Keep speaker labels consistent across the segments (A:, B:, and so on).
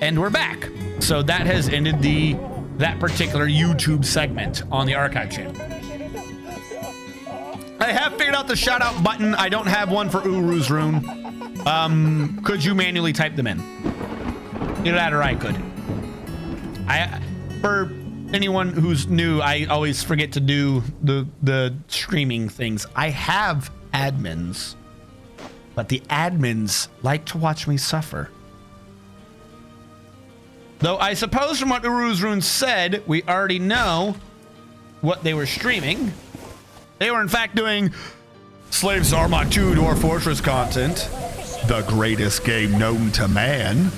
A: And we're back. So that has ended that particular YouTube segment on the archive channel. I have figured out the shout out button. I don't have one for Uru's rune. Could you manually type them in? Either that or I could. For anyone who's new, I always forget to do the streaming things. I have admins, but the admins like to watch me suffer. Though I suppose from what Uru's rune said, we already know what they were streaming. They were in fact doing Slave Zarmok 2 Dwarf Fortress content, the greatest game known to man.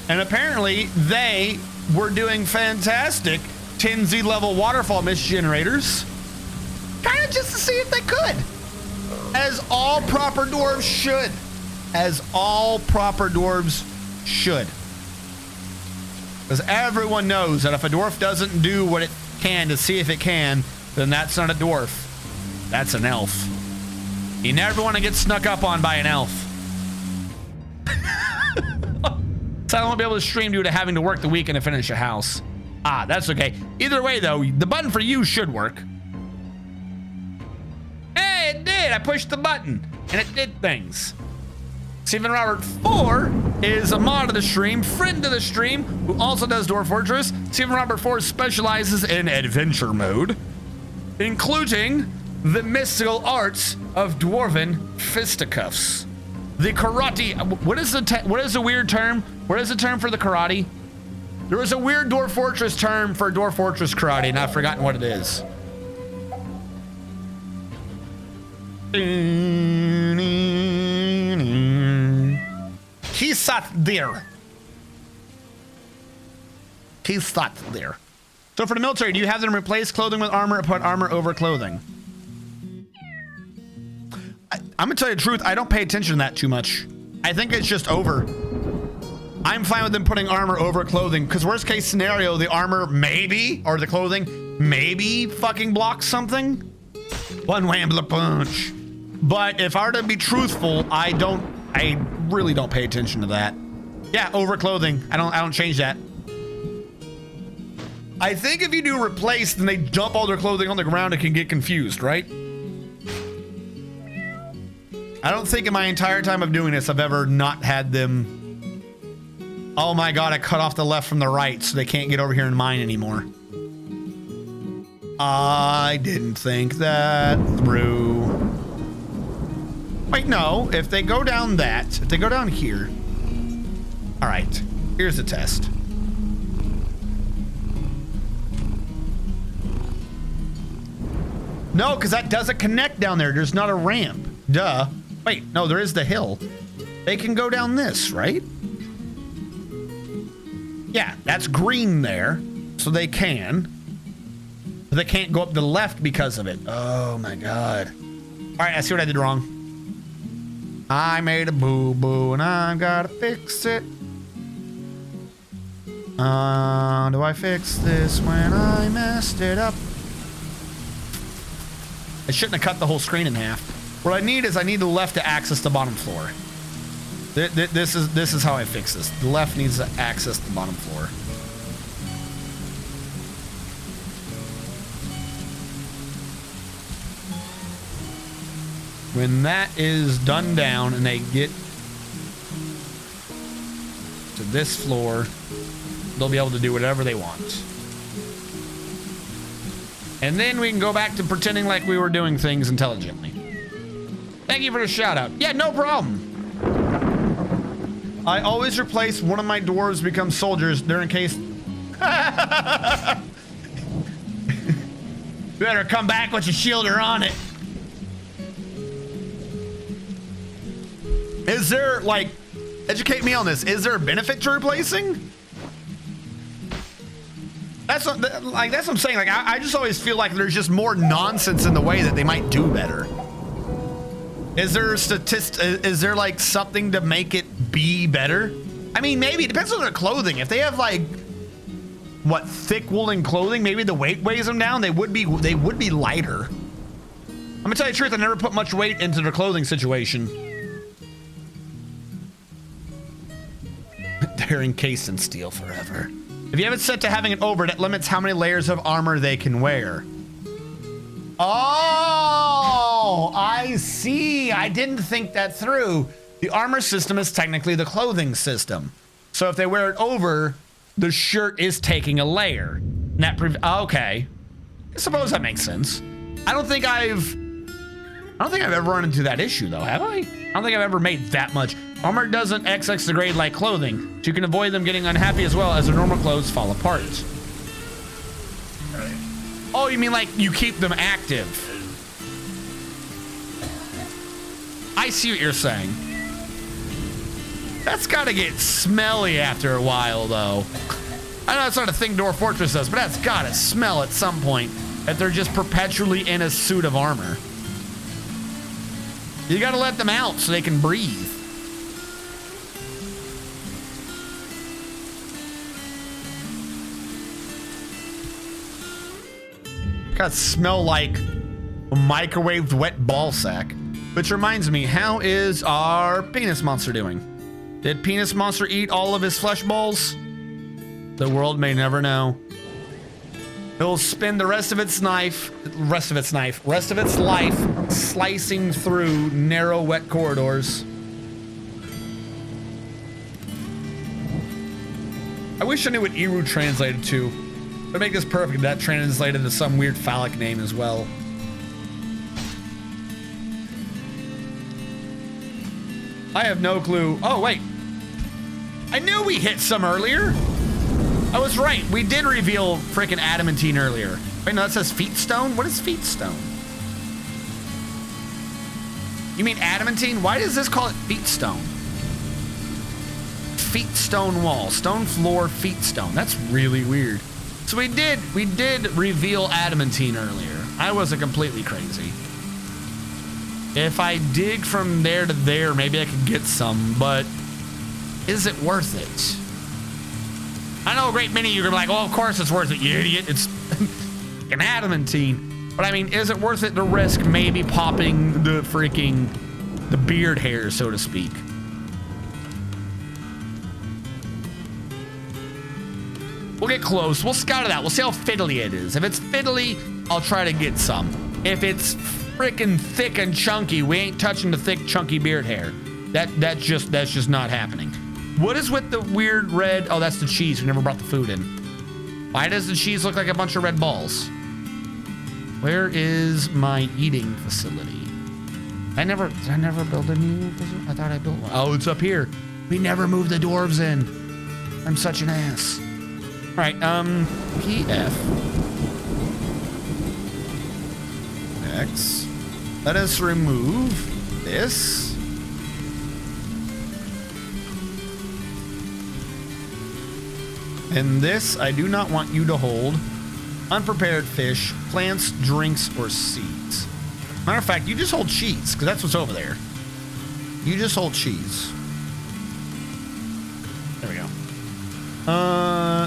A: And apparently they were doing fantastic 10Z level waterfall mist generators, kind of just to see if they could, as all proper dwarves should, as all proper dwarves should. Because everyone knows that if a dwarf doesn't do what it can to see if it can, then that's not a dwarf. That's an elf. You never want to get snuck up on by an elf. So I won't be able to stream due to having to work the weekend to finish a house. Ah, that's okay. Either way, though, the button for you should work. Hey, it did. I pushed the button, and it did things. Stephen Robert 4 is a mod of the stream, friend of the stream, who also does Dwarf Fortress. Stephen Robert 4 specializes in adventure mode, including the mystical arts of dwarven fisticuffs. The karate, what is the weird term? What is the term for the karate? There was a weird Dwarf Fortress term for Dwarf Fortress karate, and I've forgotten what it is. He sat there. He sat there. So for the military, do you have them replace clothing with armor or put armor over clothing? I'm gonna tell you the truth, I don't pay attention to that too much. I think it's just over. I'm fine with them putting armor over clothing, because worst case scenario, the armor maybe, or the clothing maybe fucking blocks something. One wham punch. But if I were to be truthful, I really don't pay attention to that. Yeah, over clothing. I don't change that. I think if you do replace, then they dump all their clothing on the ground and can get confused, right? I don't think in my entire time of doing this, I've ever not had them. Oh my God, I cut off the left from the right, so they can't get over here and mine anymore. I didn't think that through. Wait, no, if they go down if they go down here. All right, here's the test. No, because that doesn't connect down there. There's not a ramp. Duh. Wait, no, there is the hill. They can go down this, right? Yeah, that's green there, so they can. But they can't go up to the left because of it. Oh my God. All right, I see what I did wrong. I made a boo-boo and I've got to fix it. Do I fix this when I messed it up? I shouldn't have cut the whole screen in half. What I need is the left to access the bottom floor. This is how I fix this. The left needs to access the bottom floor. When that is done down and they get to this floor, they'll be able to do whatever they want. And then we can go back to pretending like we were doing things intelligently. Thank you for the shout out. Yeah, no problem. I always replace one of my dwarves become soldiers there in case. Better come back with your shielder on it. Is there, like, educate me on this. Is there a benefit to replacing? That's what I'm saying. Like, I just always feel like there's just more nonsense in the way that they might do better. Is there is there like something to make it be better? I mean, maybe it depends on their clothing. If they have like what, thick woolen clothing, maybe the weight weighs them down. They would be lighter. I'm gonna tell you the truth, I never put much weight into their clothing situation. they're encased in steel forever. If you have it set to having it over, that limits how many layers of armor they can wear. Oh, I see. I didn't think that through. The armor system is technically the clothing system. So if they wear it over, the shirt is taking a layer. And that okay. I suppose that makes sense. I don't think I've ever run into that issue though, have I? I don't think I've ever made that much. Armor doesn't XX degrade like clothing, so you can avoid them getting unhappy as well as their normal clothes fall apart. Oh, you mean like you keep them active? I see what you're saying. That's gotta get smelly after a while though. I know that's not a thing Dwarf Fortress does, but that's gotta smell at some point that they're just perpetually in a suit of armor. You gotta let them out so they can breathe. Gotta smell like a microwaved wet ball sack. Which reminds me, how is our penis monster doing? Did penis monster eat all of his flesh balls? The world may never know. He'll spend the rest of its life slicing through narrow, wet corridors. I wish I knew what Eru translated to. To make this perfect, that translated into some weird phallic name as well. I have no clue. Oh, wait. I knew we hit some earlier. I was right. We did reveal freaking adamantine earlier. Wait, no, that says feet stone? What is feet stone? You mean adamantine? Why does this call it feet stone? Feet stone wall, stone floor, feet stone. That's really weird. So we did reveal adamantine earlier. I wasn't completely crazy. If I dig from there to there, maybe I could get some, but is it worth it? I know a great many of you are gonna be like, oh, of course it's worth it, you idiot. It's an adamantine. But I mean, is it worth it to risk maybe popping the beard hair, so to speak? We'll get close. We'll scout it out. We'll see how fiddly it is. If it's fiddly, I'll try to get some. If it's freaking thick and chunky, we ain't touching the thick, chunky beard hair. That's just not happening. What is with the weird red? Oh, that's the cheese. We never brought the food in. Why does the cheese look like a bunch of red balls? Where is my eating facility? Did I never build a new facility? I thought I built one. Oh, it's up here. We never moved the dwarves in. I'm such an ass. All right, PF. X. Let us remove this. And this, I do not want you to hold. Unprepared fish, plants, drinks, or seeds. Matter of fact, you just hold cheese, because that's what's over there. You just hold cheese. There we go.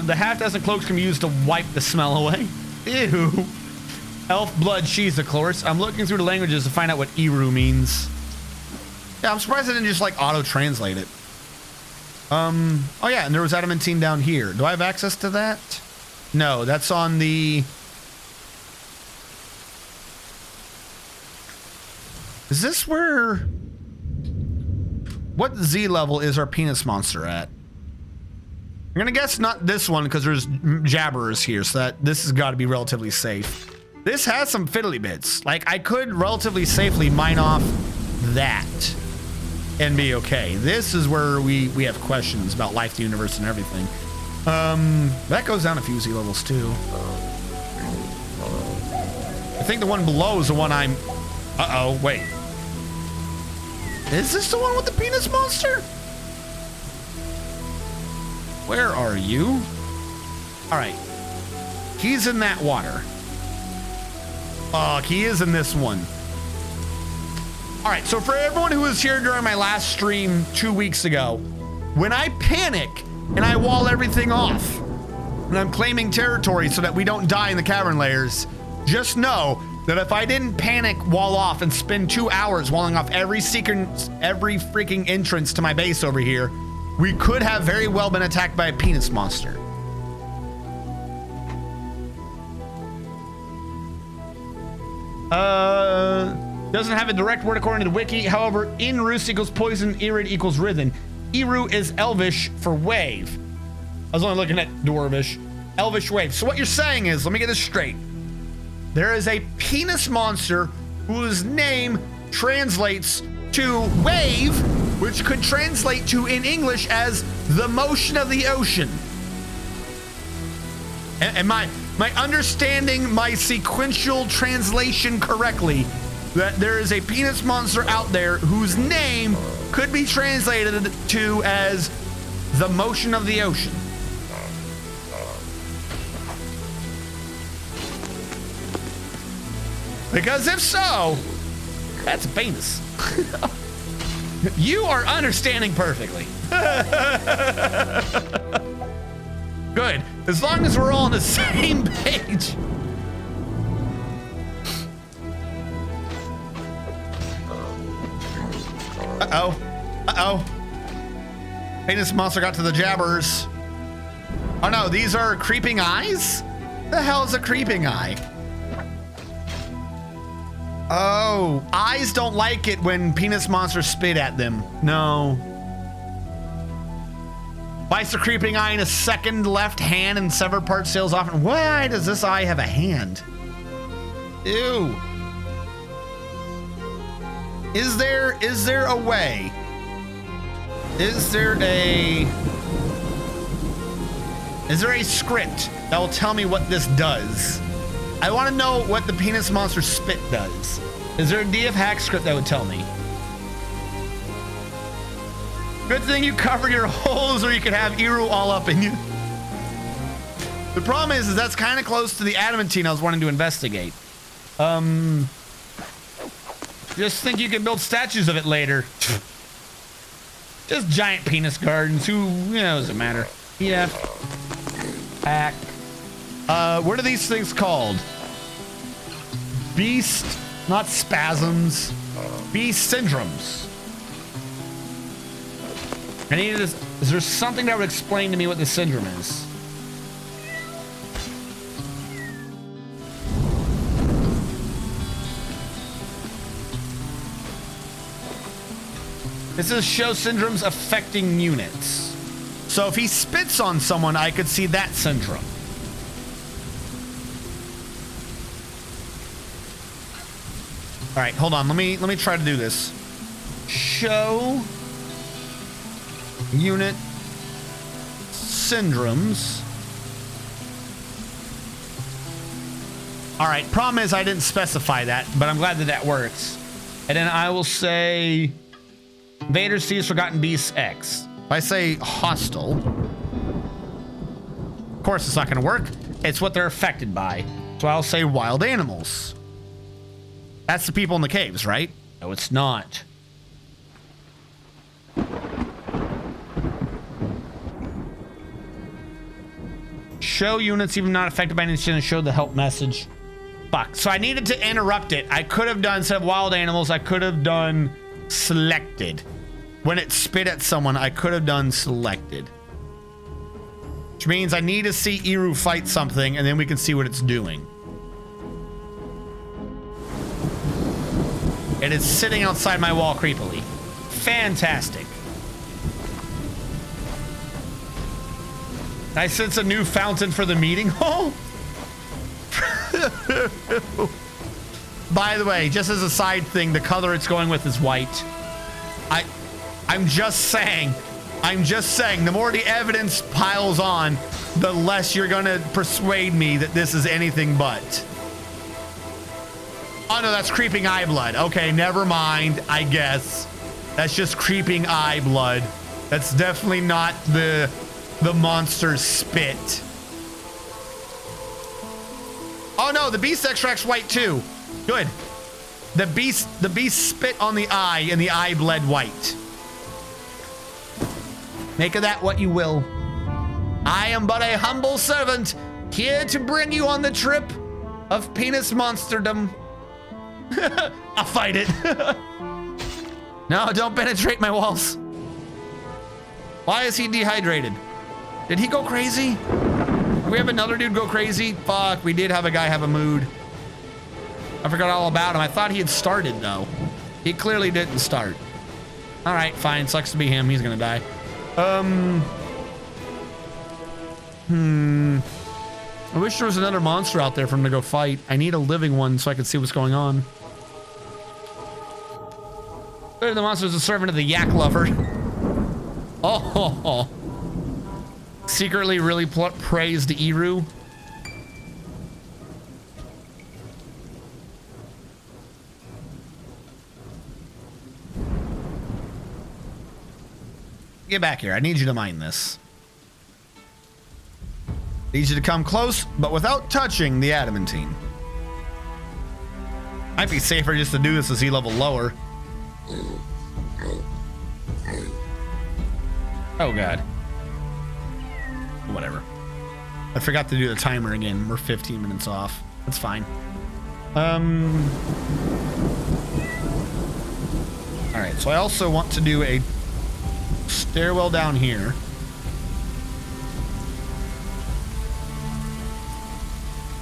A: The half-dozen cloaks can be used to wipe the smell away. Ew. Elf blood cheese, of course. I'm looking through the languages to find out what Eru means. Yeah, I'm surprised I didn't just like auto-translate it. Oh yeah, and there was adamantine down here. Do I have access to that? No, that's on the... Is this where... What Z level is our penis monster at? I'm gonna guess not this one because there's jabberers here, so that this has got to be relatively safe. This has some fiddly bits. Like, I could relatively safely mine off that and be okay. This is where we have questions about life, the universe, and everything. That goes down a few Z levels too. I think the one below is the one I'm... Uh-oh, wait. Is this the one with the penis monster? Where are you? All right. He's in that water. He is in this one. All right, so for everyone who was here during my last stream 2 weeks ago, when I panic and I wall everything off, and I'm claiming territory so that we don't die in the cavern layers, just know that if I didn't panic, wall off, and spend 2 hours walling off every freaking entrance to my base over here, we could have very well been attacked by a penis monster. Doesn't have a direct word according to the wiki. However, in roost equals poison, irid equals rhythm. Eru is Elvish for wave. I was only looking at Dwarvish. Elvish wave. So what you're saying is, let me get this straight. There is a penis monster whose name translates to wave, which could translate to in English as the motion of the ocean. And my understanding my sequential translation correctly, that there is a penis monster out there whose name could be translated to as the motion of the ocean. Because if so, that's a penis. You are understanding perfectly. Good. As long as we're all on the same page. Uh-oh. Uh-oh. Penis monster got to the jabbers. Oh no, these are creeping eyes? The hell is a creeping eye? Oh, eyes don't like it when penis monsters spit at them. No. Bites the creeping eye in a second left hand and severed part sails off. Why does this eye have a hand? Ew. Is there a way? Is there a script that will tell me what this does? I want to know what the penis monster spit does. Is there a DF hack script that would tell me? Good thing you covered your holes or you could have Eru all up in you. The problem is that's kind of close to the adamantine I was wanting to investigate. Just think you can build statues of it later. Just giant penis gardens. Who does it matter? Yeah. Pack. What are these things called? Beast, not spasms. Beast syndromes. I need this. Is there something that would explain to me what the syndrome is? This is show syndromes affecting units. So if he spits on someone, I could see that syndrome. All right, hold on. Let me try to do this. Show unit syndromes. All right, problem is I didn't specify that, but I'm glad that that works. And then I will say Vader sees Forgotten Beasts X. If I say hostile, of course it's not going to work. It's what they're affected by. So I'll say wild animals. That's the people in the caves, right? No, it's not. Show units even not affected by an incident. Show the help message. Fuck. So I needed to interrupt it. I could have done, instead of wild animals, I could have done selected. When it spit at someone, I could have done selected. Which means I need to see Eru fight something, and then we can see what it's doing. It is sitting outside my wall creepily. Fantastic. I sense a new fountain for the meeting hall. By the way, just as a side thing, the color it's going with is white. I'm just saying, the more the evidence piles on, the less you're gonna persuade me that this is anything but. Oh no, that's creeping eye blood. Okay, never mind, I guess. That's just creeping eye blood. That's definitely not the monster's spit. Oh no, the beast extract's white too. Good. The beast spit on the eye and the eye bled white. Make of that what you will. I am but a humble servant, here to bring you on the trip of penis monsterdom. I'll fight it. No, don't penetrate my walls. Why is he dehydrated? Did he go crazy? Did we have another dude go crazy? Fuck, we did have a guy have a mood. I forgot all about him. I thought he had started though. He clearly didn't start. All right, fine. Sucks to be him. He's gonna die. I wish there was another monster out there for him to go fight. I need a living one so I can see what's going on. The monster's a servant of the yak lover. Oh, secretly really praised Eru. Get back here. I need you to mine this. Need you to come close, but without touching the adamantine. Might be safer just to do this a sea level lower. Oh god. Whatever. I forgot to do the timer again. We're 15 minutes off. That's fine. Alright, so I also want to do a stairwell down here.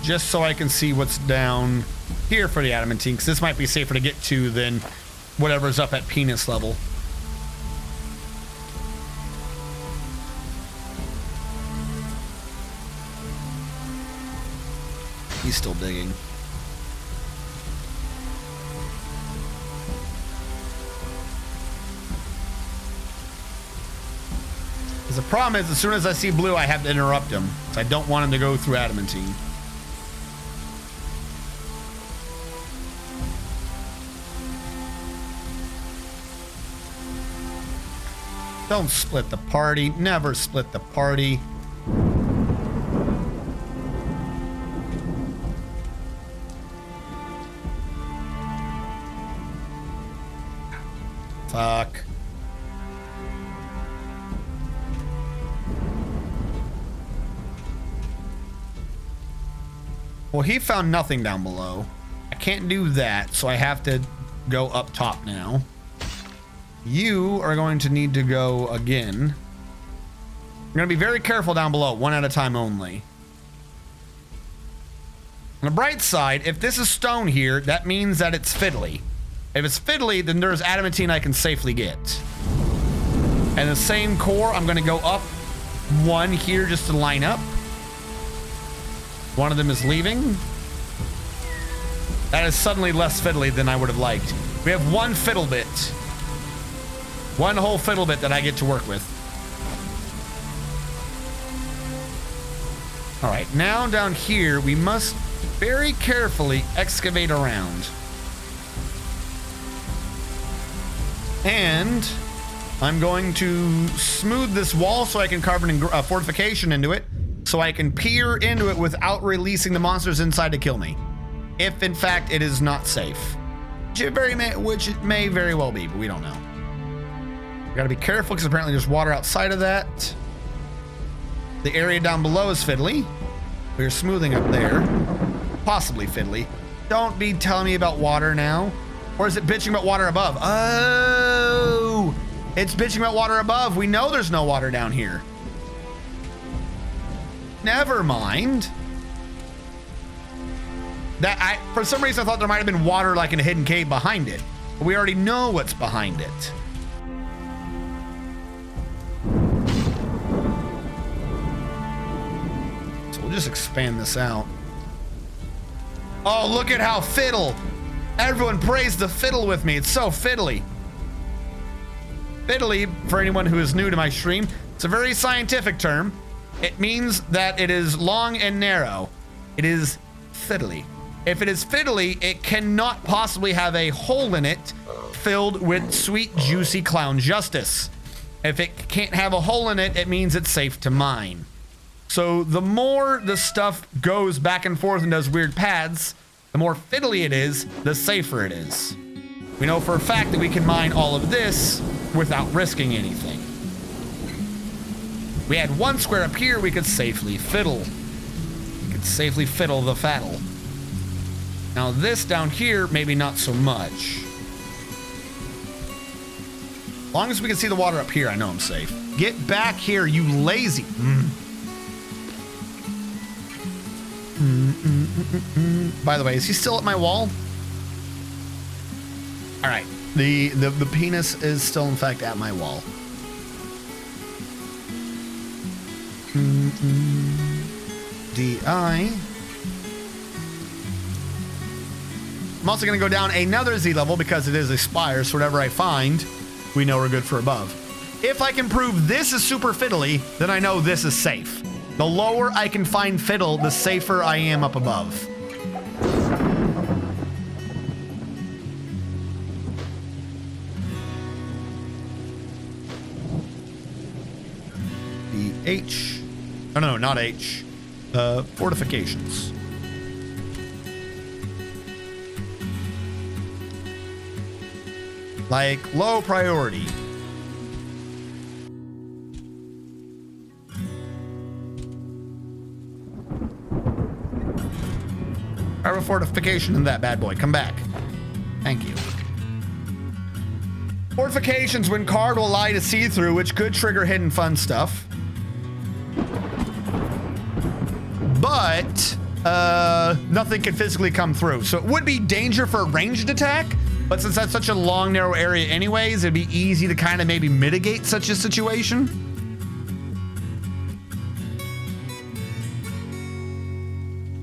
A: Just so I can see what's down here for the adamantine, because this might be safer to get to than whatever's up at penis level. He's still digging. The problem is, as soon as I see blue, I have to interrupt him. So I don't want him to go through adamantine. Don't split the party. Never split the party. Fuck. Well, he found nothing down below. I can't do that, so I have to go up top now. You are going to need to go again. You're going to be very careful down below, one at a time only. On the bright side, if this is stone here, that means that it's fiddly. If it's fiddly, then there's adamantine I can safely get. And the same core, I'm going to go up one here just to line up. One of them is leaving. That is suddenly less fiddly than I would have liked. We have one fiddle bit. One whole fiddle bit that I get to work with. All right, now down here, we must very carefully excavate around. And I'm going to smooth this wall so I can carve a fortification into it, so I can peer into it without releasing the monsters inside to kill me. If in fact it is not safe. Which it may very well be, but we don't know. We gotta be careful because apparently there's water outside of that. The area down below is fiddly. We're smoothing up there. Possibly fiddly. Don't be telling me about water now. Or is it bitching about water above? Oh, it's bitching about water above. We know there's no water down here. Never mind. For some reason, I thought there might have been water like in a hidden cave behind it. But we already know what's behind it. So we'll just expand this out. Oh, look at how fiddle. Everyone praised the fiddle with me. It's so fiddly. Fiddly, for anyone who is new to my stream, it's a very scientific term. It means that it is long and narrow. It is fiddly. If it is fiddly, it cannot possibly have a hole in it filled with sweet, juicy clown justice. If it can't have a hole in it, it means it's safe to mine. So the more the stuff goes back and forth and does weird paths, the more fiddly it is, the safer it is. We know for a fact that we can mine all of this without risking anything. We had one square up here we could safely fiddle. We could safely fiddle the faddle. Now this down here, maybe not so much. As long as we can see the water up here, I know I'm safe. Get back here, you lazy. By the way, is he still at my wall? All right. The penis is still, in fact, at my wall. DI. I'm also going to go down another Z level because it is a spire, so whatever I find, we know we're good for above. If I can prove this is super fiddly, then I know this is safe. The lower I can find fiddle, the safer I am up above. The H. Oh, no, not H. Fortifications. Like low priority. I have a fortification in that bad boy. Come back. Thank you. Fortifications when card will allow you to see through, which could trigger hidden fun stuff. But nothing can physically come through. So it would be danger for a ranged attack, but since that's such a long, narrow area anyways, it'd be easy to kind of maybe mitigate such a situation.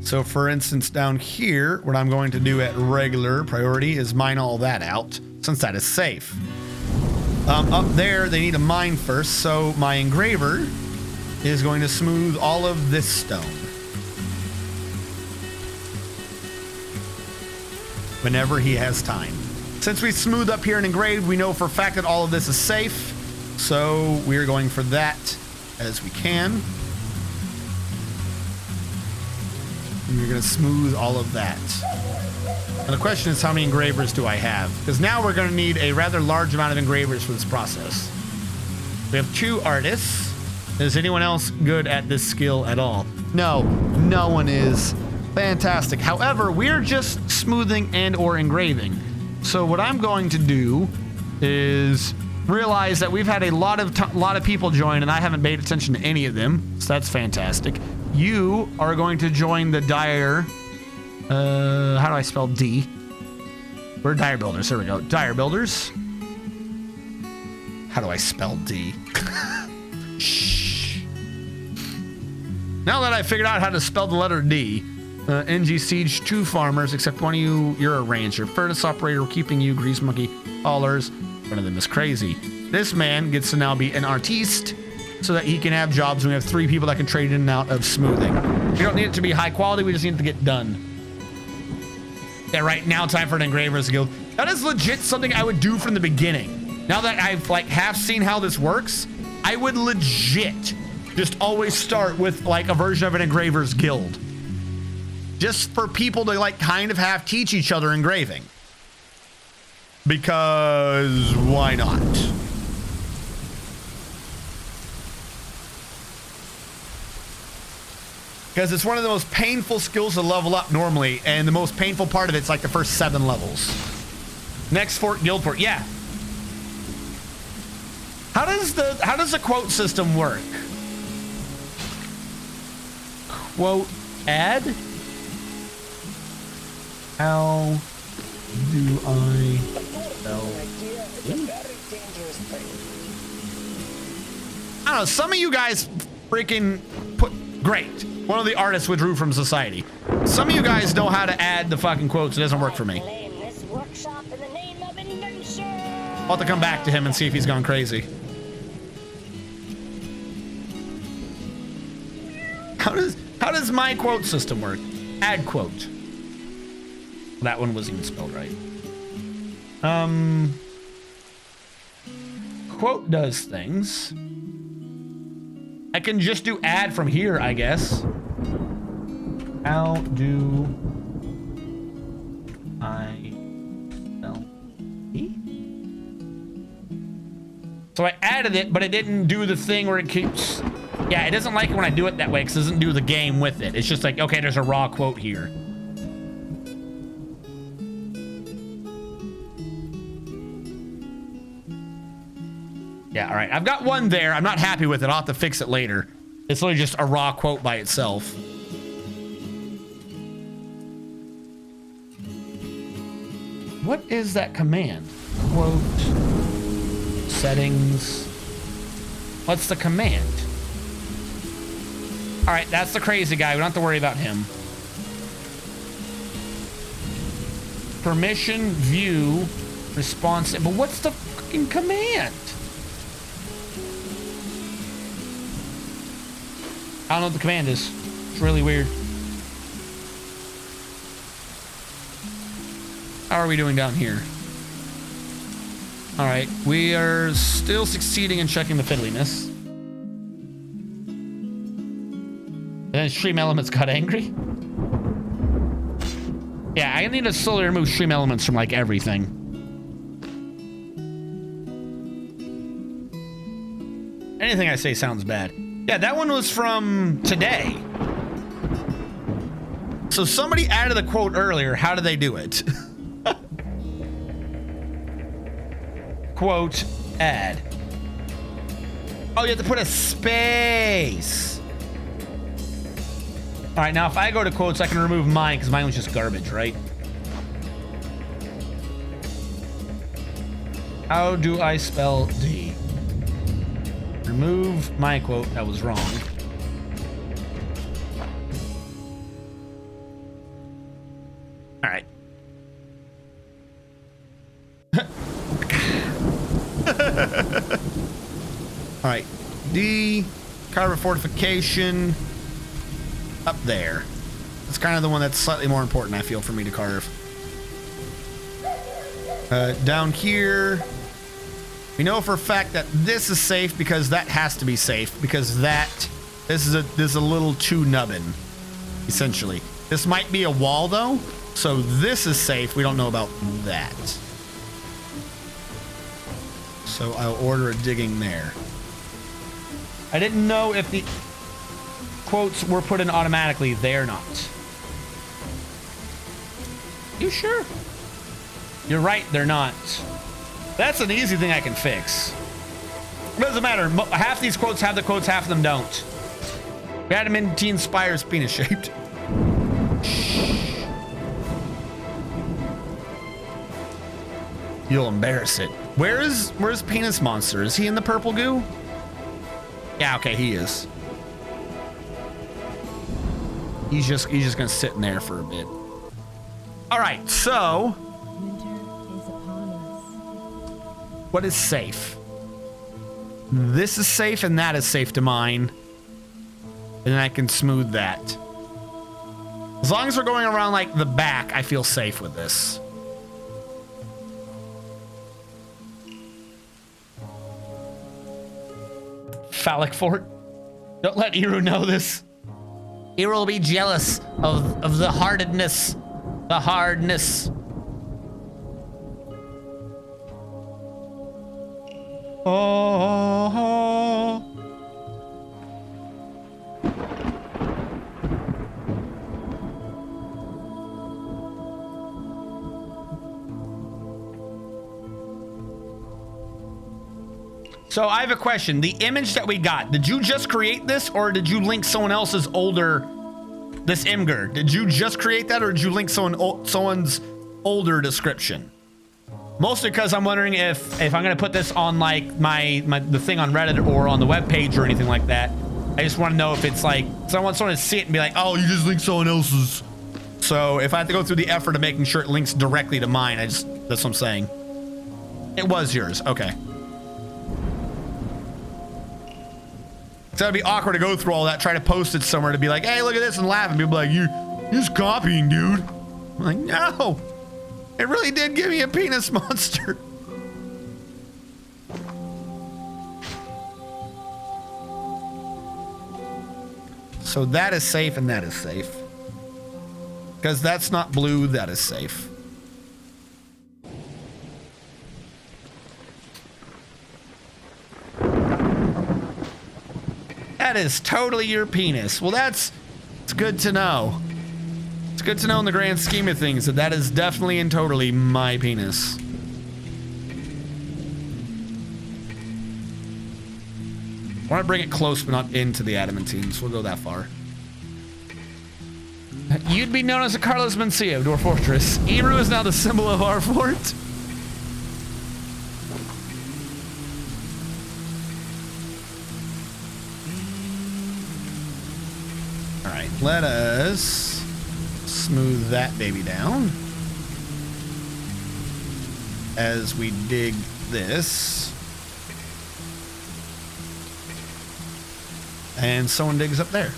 A: So for instance, down here, what I'm going to do at regular priority is mine all that out, since that is safe. Up there, they need to mine first, so my engraver is going to smooth all of this stone. Whenever he has time. Since we smooth up here and engrave, we know for a fact that all of this is safe. So we're going for that as we can. And you're going to smooth all of that. And the question is, how many engravers do I have? Because now we're going to need a rather large amount of engravers for this process. We have 2 artists. Is anyone else good at this skill at all? No, no one is. Fantastic. However, we're just smoothing and or engraving. So what I'm going to do is realize that we've had a lot of people join and I haven't paid attention to any of them. So that's fantastic. You are going to join the Dire. How do I spell D? We're Dire Builders. Here we go. Dire Builders. How do I spell D? Shh. Now that I figured out how to spell the letter D, NG Siege 2 farmers, except one of you, you're a ranger. Furnace operator, keeping you, grease monkey, haulers. One of them is crazy. This man gets to now be an artiste so that he can have jobs. We have 3 people that can trade in and out of smoothing. We don't need it to be high quality. We just need it to get done. Yeah, right now, time for an Engravers Guild. That is legit something I would do from the beginning. Now that I've like half seen how this works, I would legit just always start with like a version of an Engravers Guild. Just for people to like kind of have teach each other engraving. Because why not? Because it's one of the most painful skills to level up normally, and the most painful part of it's like the first 7 levels. Next fort, guild fort, yeah. How does the quote system work? Quote add? How do I spell? I don't know, some of you guys freaking great. One of the artists withdrew from society. Some of you guys know how to add the fucking quotes. It doesn't work for me. I'll have to come back to him and see if he's gone crazy. How does my quote system work? Add quote. That one wasn't even spelled right. Quote does things. I can just do add from here, I guess. How do I spell E? So I added it, but it didn't do the thing where it keeps... Yeah, it doesn't like it when I do it that way because it doesn't do the game with it. It's just like, okay, there's a raw quote here. Yeah, all right. I've got one there. I'm not happy with it. I'll have to fix it later. It's literally just a raw quote by itself. What is that command? Quote. Settings. What's the command? All right, that's the crazy guy. We don't have to worry about him. Permission, view, response. But what's the fucking command? I don't know what the command is. It's really weird. How are we doing down here? All right, we are still succeeding in checking the fiddliness. And then stream elements got angry. Yeah, I need to slowly remove stream elements from like everything. Anything I say sounds bad. Yeah, that one was from today. So somebody added a quote earlier. How did they do it? Quote, add. Oh, you have to put a space. All right, now if I go to quotes, I can remove mine because mine was just garbage, right? How do I spell D? Remove my quote. That was wrong. All right. All right. D, carve fortification. Up there. That's kind of the one that's slightly more important, I feel, for me to carve. Down here, we know for a fact that this is safe because that has to be safe because this is a little too nubbin, essentially. This might be a wall though, so this is safe. We don't know about that. So I'll order a digging there. I didn't know if the quotes were put in automatically. They're not. You sure? You're right, they're not. That's an easy thing I can fix. It doesn't matter. Half these quotes have the quotes, half of them don't. We had them in Teen Spire's penis shaped. You'll embarrass it. Where's Penis Monster? Is he in the purple goo? Yeah, okay, he is. He's just gonna sit in there for a bit. All right, so what is safe? This is safe and that is safe to mine. And then I can smooth that. As long as we're going around like the back, I feel safe with this. Phallic fort. Don't let Iru know this. Iru will be jealous of the hardness. The hardness. Oh. So I have a question. The image that we got, did you just create this or did you link someone else's older, this Imgur? Did you just create that or did you link someone's older description? Mostly because I'm wondering if I'm gonna put this on like the thing on Reddit or on the web page or anything like that. I just want to know if it's like, so I want someone to see it and be like, oh, you just linked someone else's. So if I have to go through the effort of making sure it links directly to mine, that's what I'm saying. It was yours, okay. So it'd be awkward to go through all that, try to post it somewhere to be like, hey, look at this and laugh and people like, you're just copying, dude. I'm like, no, it really did give me a penis monster. So that is safe and that is safe. Because that's not blue, that is safe. That is totally your penis. Well, it's good to know. It's good to know in the grand scheme of things that that is definitely and totally my penis. I want to bring it close, but not into the adamantine, so we'll go that far. You'd be known as a Carlos Mencia of Dwarf Fortress. Eru is now the symbol of our fort. All right, let us smooth that baby down as we dig this. And someone digs up there.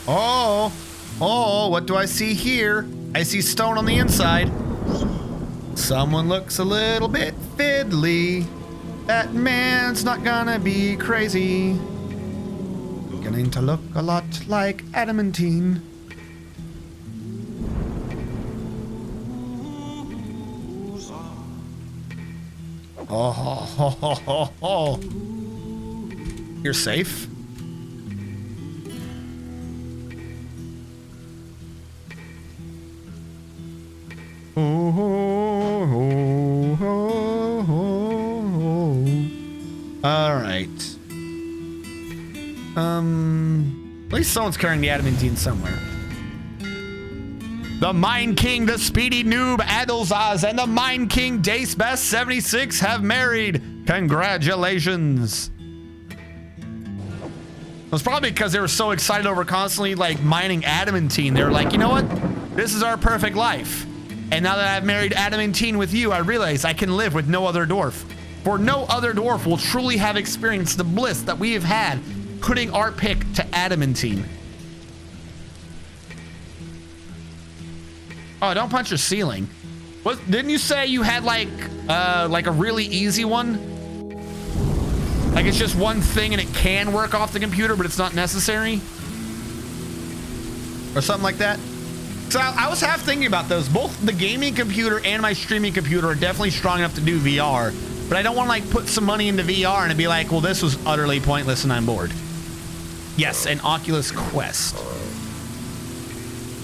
A: Oh, what do I see here? I see stone on the inside. Someone looks a little bit fiddly. That man's not gonna be crazy. Beginning to look a lot like adamantine. Oh. You're safe. All right. At least someone's carrying the adamantine somewhere. The Mine King, the Speedy Noob Adelsaz, and the Mine King Dace Best 76 have married. Congratulations. It's probably because they were so excited over constantly like mining adamantine. They were like, you know what? This is our perfect life. And now that I've married adamantine with you, I realize I can live with no other dwarf. For no other dwarf will truly have experienced the bliss that we have had putting our pick to adamantine. Oh, don't punch your ceiling. What, didn't you say you had like a really easy one? Like it's just one thing and it can work off the computer, but it's not necessary? Or something like that? So I was half thinking about those. Both the gaming computer and my streaming computer are definitely strong enough to do VR, but I don't want to like put some money into VR and it'd be like, well, this was utterly pointless and I'm bored. Yes, an Oculus Quest.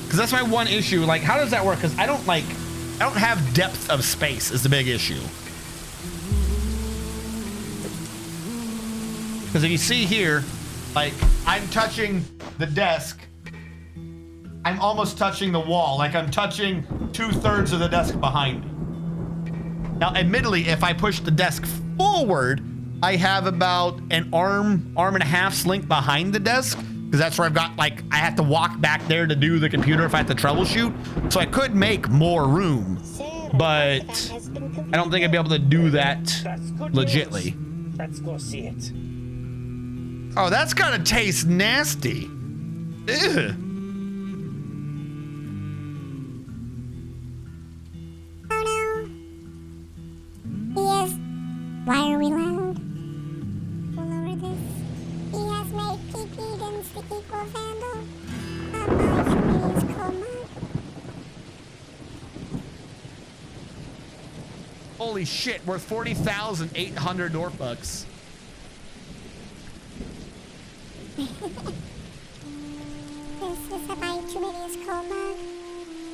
A: Because that's my one issue. Like, how does that work? Because I don't have depth of space is the big issue. Because if you see here, like I'm touching the desk, I'm almost touching the wall. Like I'm touching 2/3 of the desk behind me. Now, admittedly, if I push the desk forward, I have about an arm and a half slink behind the desk, because that's where I've got, like, I have to walk back there to do the computer if I have to troubleshoot. So I could make more room, but I don't think I'd be able to do that legitly.
B: Let's go see it.
A: Oh, that's gotta taste nasty. Ew.
C: Yes. Why are we loud? We'll lower this. He has made pee-pee against the equal vandal. My committee's cold mud.
A: Holy shit, worth 40,800 Dwarf bucks.
C: This is a bituminous coal mug.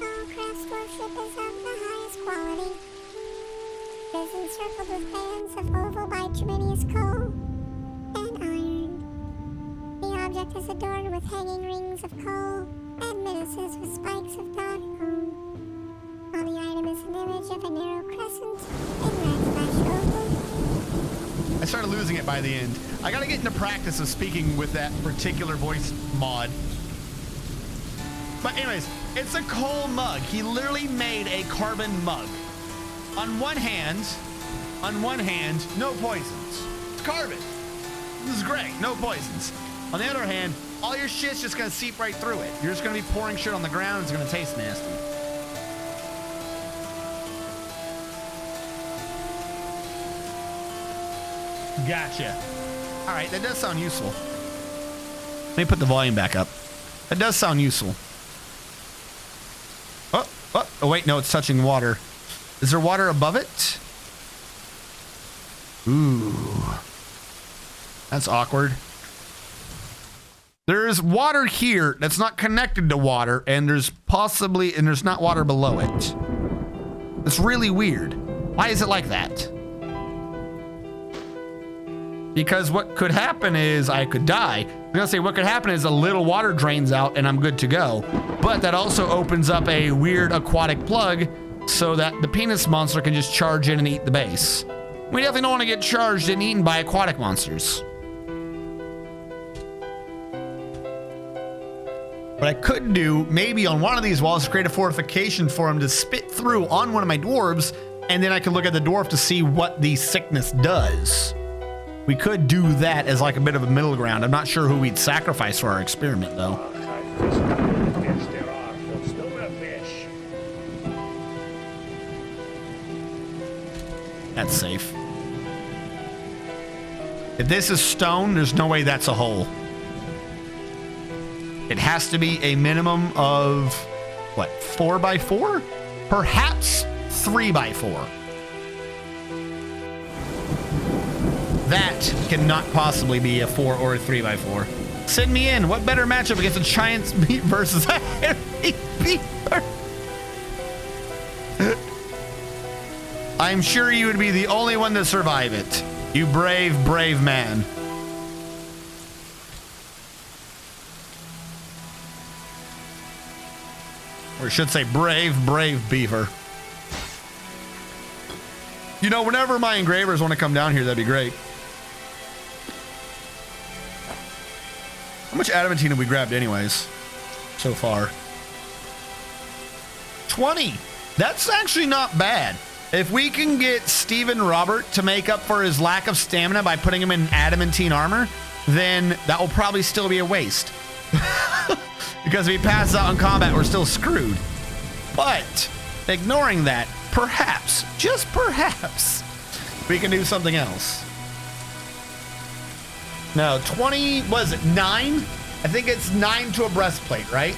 C: All craft worship is of the highest quality. It is encircled with bands of oval bituminous coal and iron. The object is adorned with hanging rings of coal and menaces with spikes of dark gold. On the item is an image of a narrow crescent in red/oval.
A: I started losing it by the end. I gotta get into practice of speaking with that particular voice mod. But anyways, it's a coal mug. He literally made a carbon mug. On one hand, no poisons. It's carbon. This is great, no poisons. On the other hand, all your shit's just gonna seep right through it. You're just gonna be pouring shit on the ground, it's gonna taste nasty. Gotcha. All right, that does sound useful. Let me put the volume back up. That does sound useful. Oh, wait, no, it's touching water. Is there water above it? Ooh. That's awkward. There's water here that's not connected to water, and there's not water below it. It's really weird. Why is it like that? Because what could happen is I could die. I'm gonna say what could happen is a little water drains out and I'm good to go. But that also opens up a weird aquatic plug so that the penis monster can just charge in and eat the base. We definitely don't want to get charged and eaten by aquatic monsters. What I could do, maybe on one of these walls, is create a fortification for him to spit through on one of my dwarves, and then I can look at the dwarf to see what the sickness does. We could do that as like a bit of a middle ground. I'm not sure who we'd sacrifice for our experiment, though. That's safe. If this is stone, there's no way that's a hole. It has to be a minimum of, what, 4x4? Perhaps 3x4. That cannot possibly be a 4 or a 3x4. Send me in. What better matchup against a giant's meat versus a hairy beaver? I'm sure you would be the only one to survive it. You brave, brave man. Or I should say brave, brave beaver. You know, whenever my engravers want to come down here, that'd be great. How much adamantine have we grabbed anyways so far? 20. That's actually not bad. If we can get Stephen Robert to make up for his lack of stamina by putting him in adamantine armor, then that will probably still be a waste. Because if he passes out in combat, we're still screwed. But ignoring that, perhaps, just perhaps, we can do something else. No, 20, was it 9? I think it's 9 to a breastplate, right?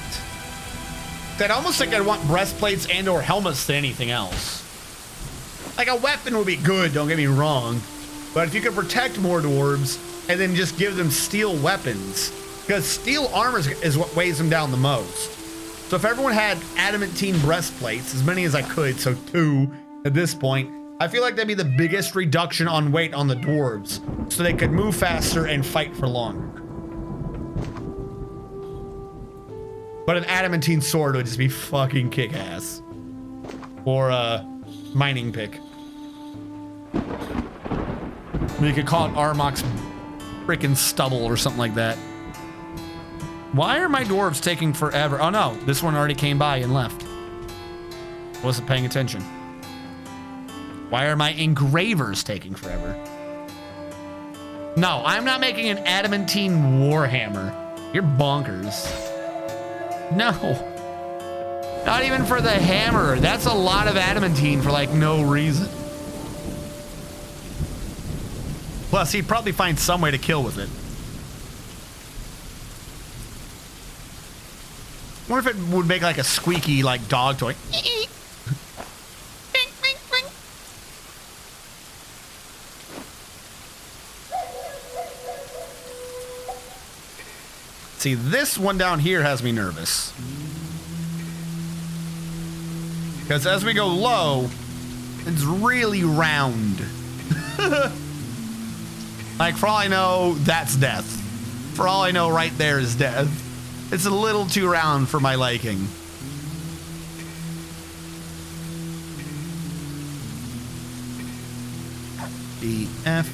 A: I'd almost think I'd want breastplates and or helmets than anything else. Like a weapon would be good, don't get me wrong. But if you could protect more dwarves and then just give them steel weapons, because steel armor is what weighs them down the most. So if everyone had adamantine breastplates, as many as I could, so 2 at this point, I feel like that'd be the biggest reduction on weight on the dwarves, so they could move faster and fight for longer. But an adamantine sword would just be fucking kick-ass. Or a mining pick. We could call it Armok's freaking stubble or something like that. Why are my dwarves taking forever? Oh no, this one already came by and left. Wasn't paying attention. Why are my engravers taking forever? No, I'm not making an adamantine warhammer. You're bonkers. No. Not even for the hammer. That's a lot of adamantine for like no reason. Plus, he'd probably find some way to kill with it. I wonder if it would make like a squeaky like dog toy. See, this one down here has me nervous. Because as we go low, it's really round. Like, for all I know, that's death. For all I know, right there is death. It's a little too round for my liking. DF.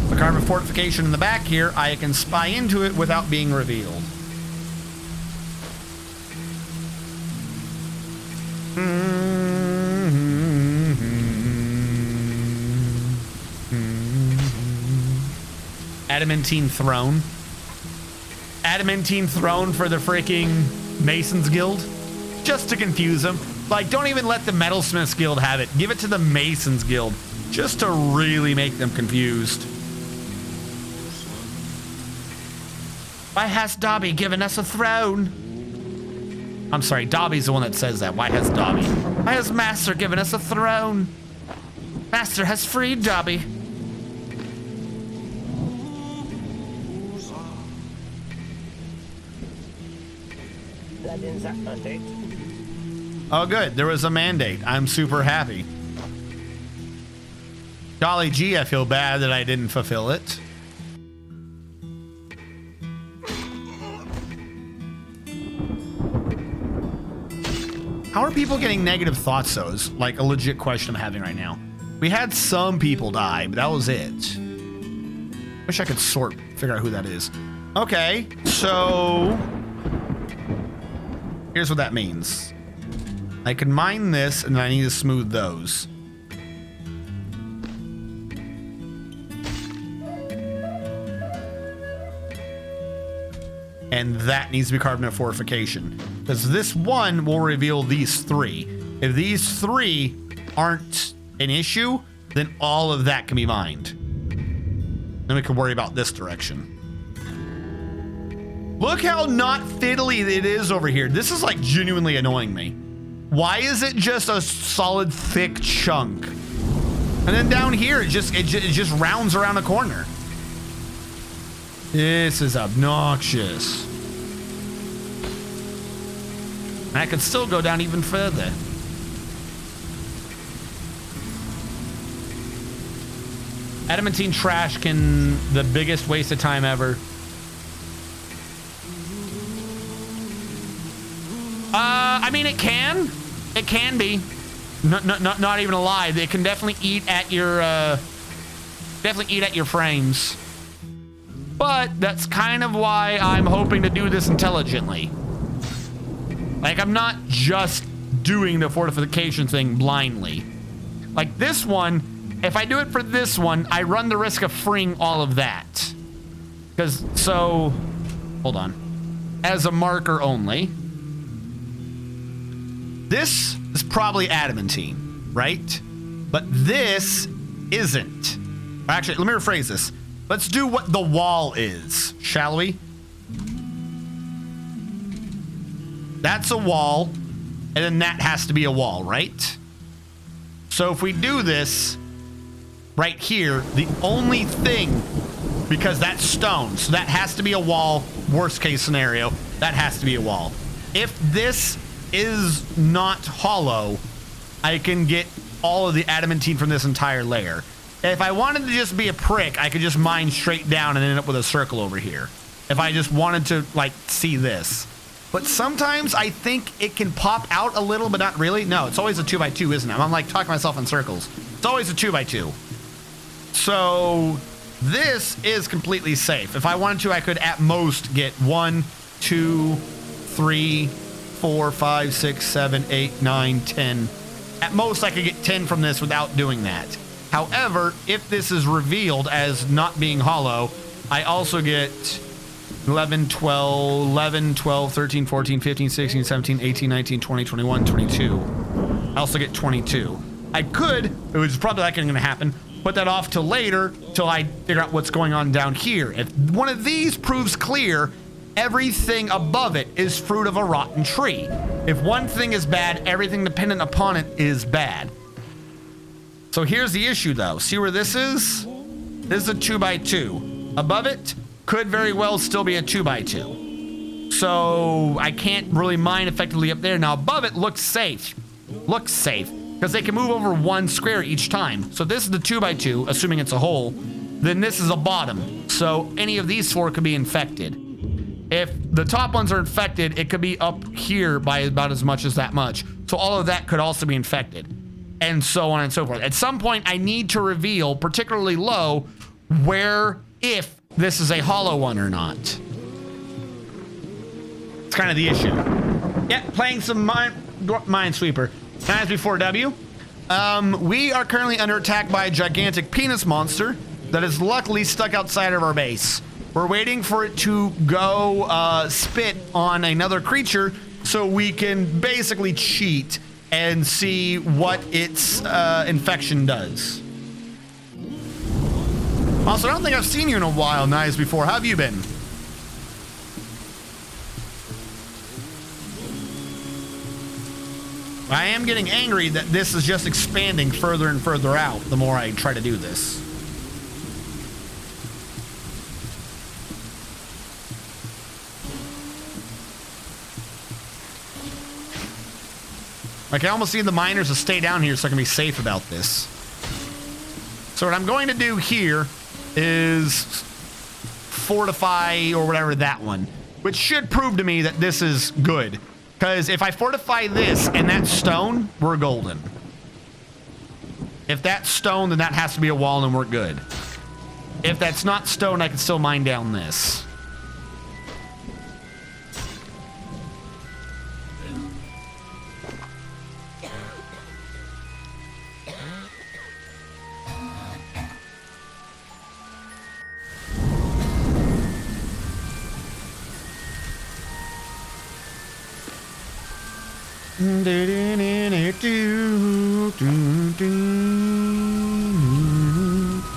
A: The carbon fortification in the back here, I can spy into it without being revealed. Adamantine throne. Adamantine throne for the freaking Masons Guild. Just to confuse them. Like, don't even let the Metalsmiths Guild have it. Give it to the Masons Guild. Just to really make them confused. Why has Dobby given us a throne? I'm sorry, Dobby's the one that says that. Why has Dobby? Why has Master given us a throne? Master has freed Dobby. Oh, good. There was a mandate. I'm super happy. Golly gee, I feel bad that I didn't fulfill it. How are people getting negative thoughts, though? Is like a legit question I'm having right now. We had some people die, but that was it. Wish I could figure out who that is. Okay, so here's what that means. I can mine this, and then I need to smooth those. And that needs to be carved in a fortification. Because this one will reveal these three. If these three aren't an issue, then all of that can be mined. Then we can worry about this direction. Look how not fiddly it is over here. This is like genuinely annoying me. Why is it just a solid thick chunk? And then down here, it just rounds around a corner. This is obnoxious. I could still go down even further. Adamantine trash can the biggest waste of time ever. I mean, it can be. Not even a lie. They can definitely eat at your frames. But that's kind of why I'm hoping to do this intelligently. Like, I'm not just doing the fortification thing blindly. Like this one, if I do it for this one, I run the risk of freeing all of that. Hold on. As a marker only. This is probably adamantine, right? But this isn't. Actually, let me rephrase this. Let's do what the wall is, shall we? That's a wall, and then that has to be a wall, right? So if we do this right here, the only thing, because that's stone, so that has to be a wall, worst case scenario, that has to be a wall. If this is not hollow, I can get all of the adamantine from this entire layer. If I wanted to just be a prick, I could just mine straight down and end up with a circle over here. If I just wanted to, like, see this. But sometimes I think it can pop out a little, but not really. No, it's always a 2x2, isn't it? I'm like talking myself in circles. It's always a 2x2. So this is completely safe. If I wanted to, I could at most get 1, 2, 3, 4, 5, 6, 7, 8, 9, 10. At most, I could get 10 from this without doing that. However, if this is revealed as not being hollow, I also get 11, 12, 13, 14, 15, 16, 17, 18, 19, 20, 21, 22. I also get 22. I could, it was probably not going to happen, put that off till later, till I figure out what's going on down here. If one of these proves clear, everything above it is fruit of a rotten tree. If one thing is bad, everything dependent upon it is bad. So here's the issue though. See where this is? This is a 2x2. Above it could very well still be a 2x2. So I can't really mine effectively up there. Now above it looks safe. Looks safe because they can move over one square each time. So this is the 2x2, assuming it's a hole. Then this is a bottom. So any of these four could be infected. If the top ones are infected, it could be up here by about as much as that much. So all of that could also be infected. And so on and so forth. At some point, I need to reveal, particularly low, where, if this is a hollow one or not. It's kind of the issue. Yeah, playing some Minesweeper. Can I ask before W? We are currently under attack by a gigantic penis monster that is luckily stuck outside of our base. We're waiting for it to go spit on another creature so we can basically cheat and see what its infection does. Also, I don't think I've seen you in a while, Knives, before. How have you been? I am getting angry that this is just expanding further and further out the more I try to do this. Like, I almost need the miners to stay down here so I can be safe about this. So what I'm going to do here is fortify or whatever that one, which should prove to me that this is good. Because if I fortify this and that stone, we're golden. If that's stone, then that has to be a wall and we're good. If that's not stone, I can still mine down this.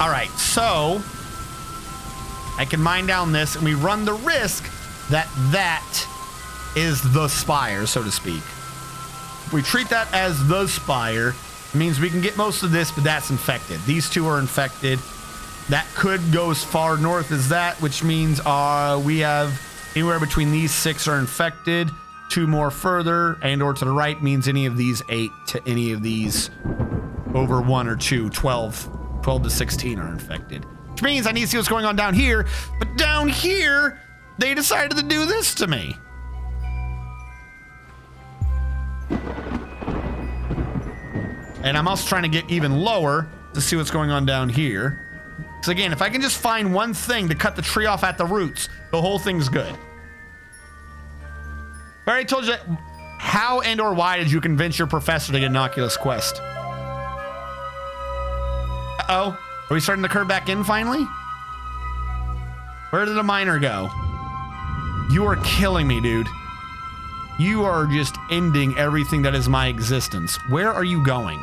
A: All right, so I can mine down this and we run the risk that that is the spire, so to speak. If we treat that as the spire, it means we can get most of this, but that's infected. These two are infected. That could go as far north as that, which means we have anywhere between these 6 are infected. 2 more further and or to the right means any of these 8 to any of these over 1 or 2, 12 to 16 are infected. Which means I need to see what's going on down here, but down here, they decided to do this to me. And I'm also trying to get even lower to see what's going on down here. So again, if I can just find one thing to cut the tree off at the roots, the whole thing's good. I already told you how and or why did you convince your professor to get an Oculus Quest? Uh-oh. Are we starting to curve back in finally? Where did the miner go? You are killing me, dude. You are just ending everything that is my existence. Where are you going?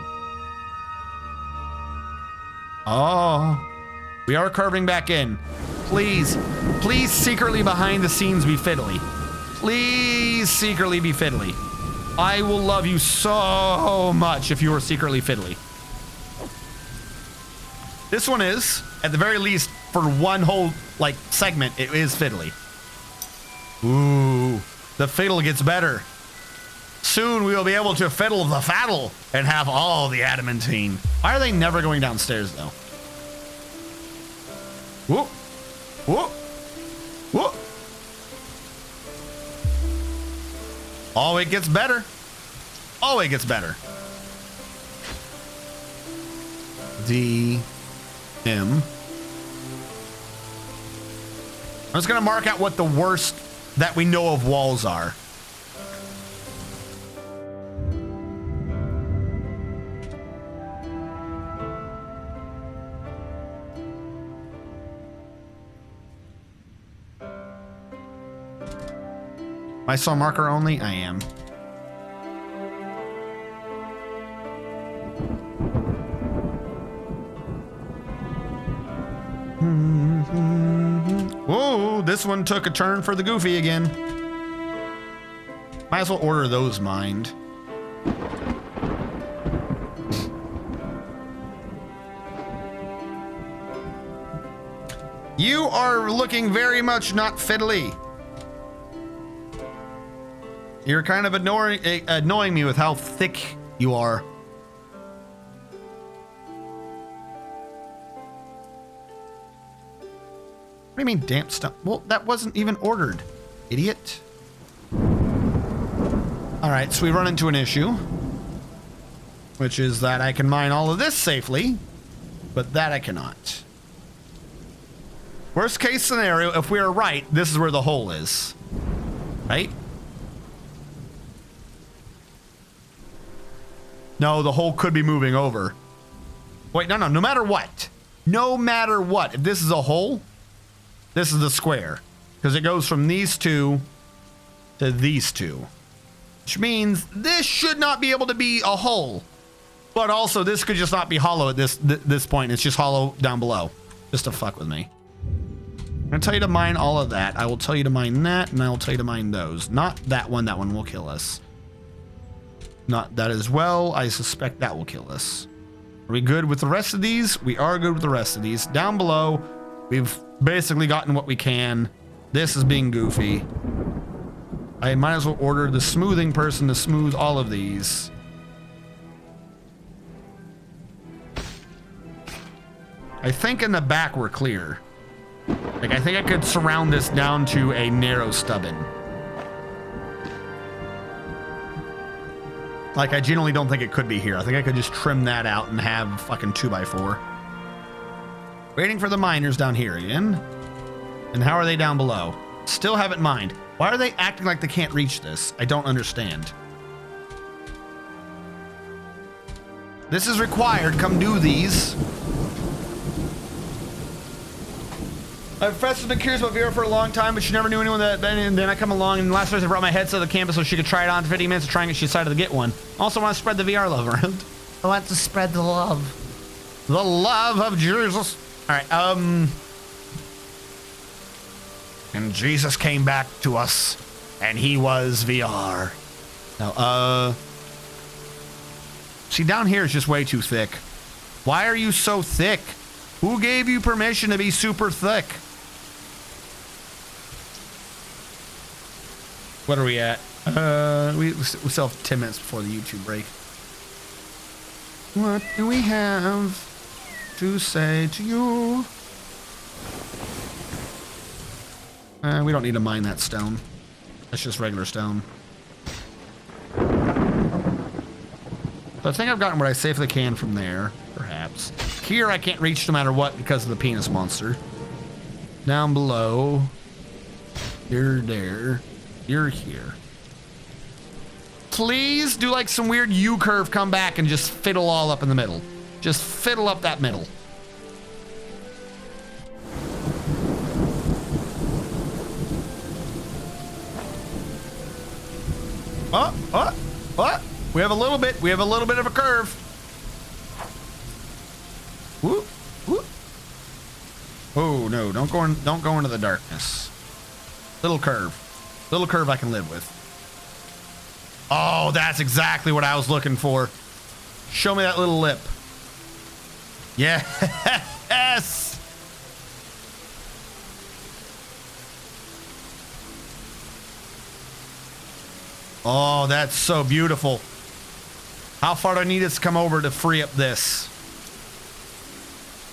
A: Oh. We are curving back in. Please, please secretly behind the scenes be fiddly. Please secretly be fiddly. I will love you so much if you are secretly fiddly. This one is, at the very least, for one whole, like, segment, it is fiddly. Ooh, the fiddle gets better. Soon we will be able to fiddle the faddle and have all the adamantine. Why are they never going downstairs, though? Whoop, whoop, whoop. Oh, it gets better. Oh, it gets better. D, M. I'm just gonna mark out what the worst that we know of walls are. Am I still marker only? I am. Whoa, this one took a turn for the goofy again. Might as well order those mined. You are looking very much not fiddly. You're kind of annoying me with how thick you are. What do you mean damp stuff? Well, that wasn't even ordered, idiot. All right, so we run into an issue, which is that I can mine all of this safely, but that I cannot. Worst case scenario, if we are right, this is where the hole is, right? No, the hole could be moving over. Wait, no, no matter what, if this is a hole, this is the square, because it goes from these two to these two, which means this should not be able to be a hole, but also this could just not be hollow at this point. It's just hollow down below, just to fuck with me. I'm gonna tell you to mine all of that. I will tell you to mine that, and I will tell you to mine those. Not that one. That one will kill us. Not that as well. I suspect that will kill us. Are we good with the rest of these? We are good with the rest of these. Down below, we've basically gotten what we can. This is being goofy. I might as well order the smoothing person to smooth all of these. I think in the back we're clear. Like, I think I could surround this down to a narrow stubbin. Like, I genuinely don't think it could be here. I think I could just trim that out and have a fucking 2x4. Waiting for the miners down here again. And how are they down below? Still haven't mined. Why are they acting like they can't reach this? I don't understand. This is required. Come do these. I've Professor's been curious about VR for a long time, but she never knew anyone that. And then I come along, and last Thursday I brought my headset to the campus so she could try it on for 50 minutes and try and she decided to get one. Also want to spread the VR love around. I want to spread the love. The love of Jesus. All right, and Jesus came back to us, and he was VR. Now, see, down here is just way too thick. Why are you so thick? Who gave you permission to be super thick? What are we at? We still have 10 minutes before the YouTube break. What do we have to say to you? We don't need to mine that stone. That's just regular stone. So I think I've gotten what I safely can from there, perhaps. Here I can't reach no matter what because of the penis monster. Down below. You're there. You're here. Please do like some weird U-curve, come back and just fiddle all up in the middle. Just fiddle up that middle. What? We have a little bit of a curve. Whoop, whoop. Oh no, don't go into the darkness. Little curve I can live with. Oh, that's exactly what I was looking for. Show me that little lip. Yes. Oh, that's so beautiful. How far do I need it to come over to free up this?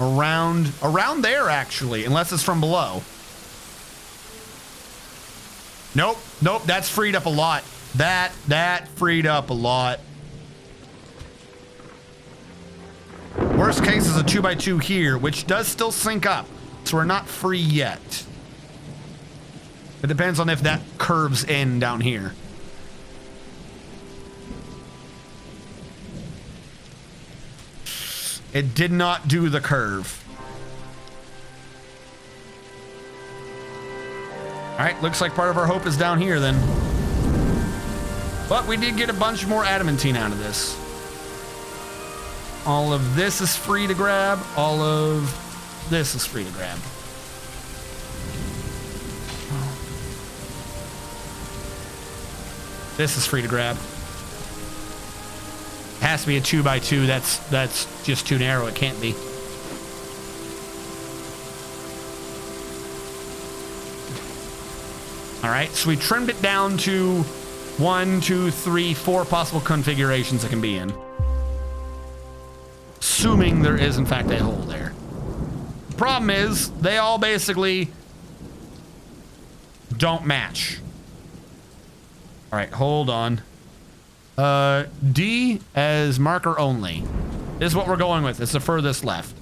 A: Around there, actually, unless it's from below. Nope, that's freed up a lot. That freed up a lot. Worst case is a 2x2 here, which does still sync up, so we're not free yet. It depends on if that curves in down here. It did not do the curve. All right, looks like part of our hope is down here then. But we did get a bunch more adamantine out of this. All of this is free to grab. All of this is free to grab. This is free to grab. It has to be a 2x2. That's just too narrow. It can't be. All right, so we trimmed it down to 1, 2, 3, 4 possible configurations it can be in. Assuming there is, in fact, a hole there. The problem is, they all basically don't match. All right, hold on. D as marker only. This is what we're going with. It's the furthest left.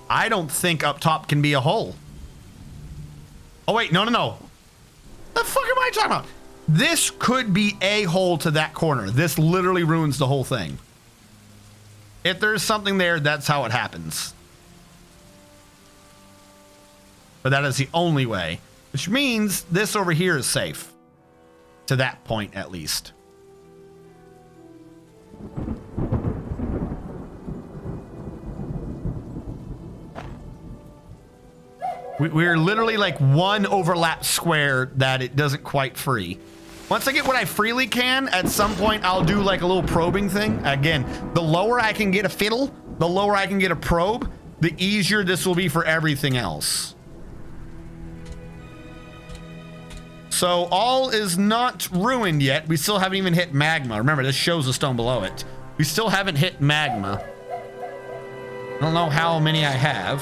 A: I don't think up top can be a hole. Oh, wait, no. The fuck am I talking about? This could be a hole to that corner. This literally ruins the whole thing. If there's something there, that's how it happens. But that is the only way. Which means this over here is safe. To that point, at least. We're literally like one overlap square that it doesn't quite free. Once I get what I freely can, at some point I'll do like a little probing thing. Again, the lower I can get a fiddle, the lower I can get a probe, the easier this will be for everything else. So all is not ruined yet. We still haven't even hit magma. Remember, this shows the stone below it. We still haven't hit magma. don't know how many I have.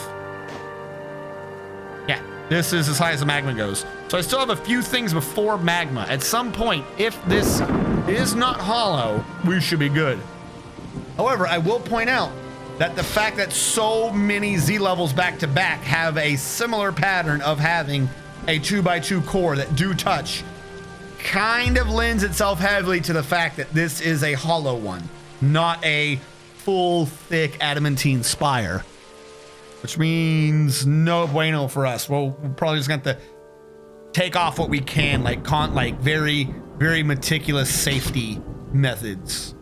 A: Yeah, this is as high as the magma goes. So I still have a few things before magma. At some point, if this is not hollow, we should be good. However, I will point out that the fact that so many Z levels back to back have a similar pattern of having a 2x2 core that do touch kind of lends itself heavily to the fact that this is a hollow one, not a full thick adamantine spire, which means no bueno for us. We're probably just going to take off what we can, like very, very meticulous safety methods.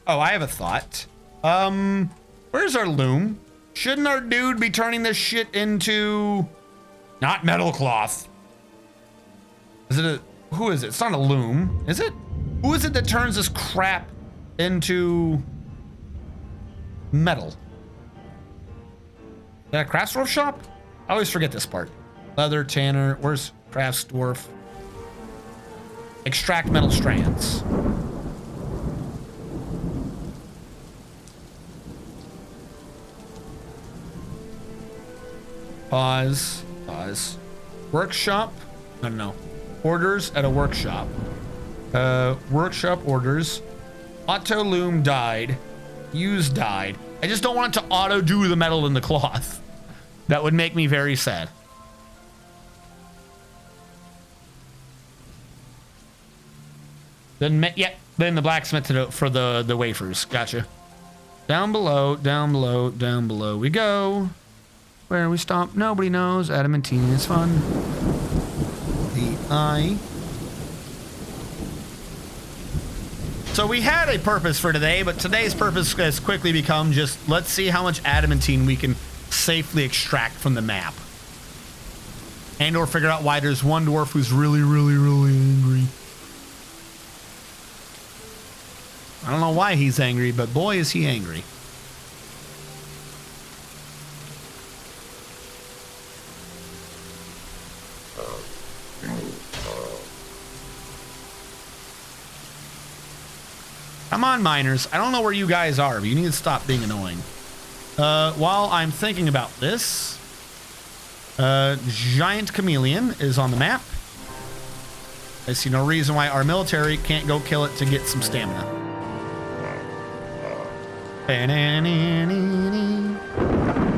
A: Oh, I have a thought. Where's our loom? Shouldn't our dude be turning this shit into not metal cloth? Is it who is it? It's not a loom, is it? Who is it that turns this crap into metal? Is that a crafts dwarf shop? I always forget this part. Leather, tanner, where's crafts dwarf? Extract metal strands. Pause. Workshop? No. Orders at a workshop. Workshop orders. Auto loom dyed. Use dyed. I just don't want it to auto do the metal in the cloth. That would make me very sad. Then the blacksmith to do for the wafers. Gotcha. Down below we go. Where we stop, nobody knows. Adamantine is fun. The eye. So we had a purpose for today, but today's purpose has quickly become just let's see how much adamantine we can safely extract from the map. And or figure out why there's one dwarf who's really angry. I don't know why he's angry, but boy is he angry. Come on, miners. I don't know where you guys are, but you need to stop being annoying. While I'm thinking about this, giant chameleon is on the map. I see no reason why our military can't go kill it to get some stamina.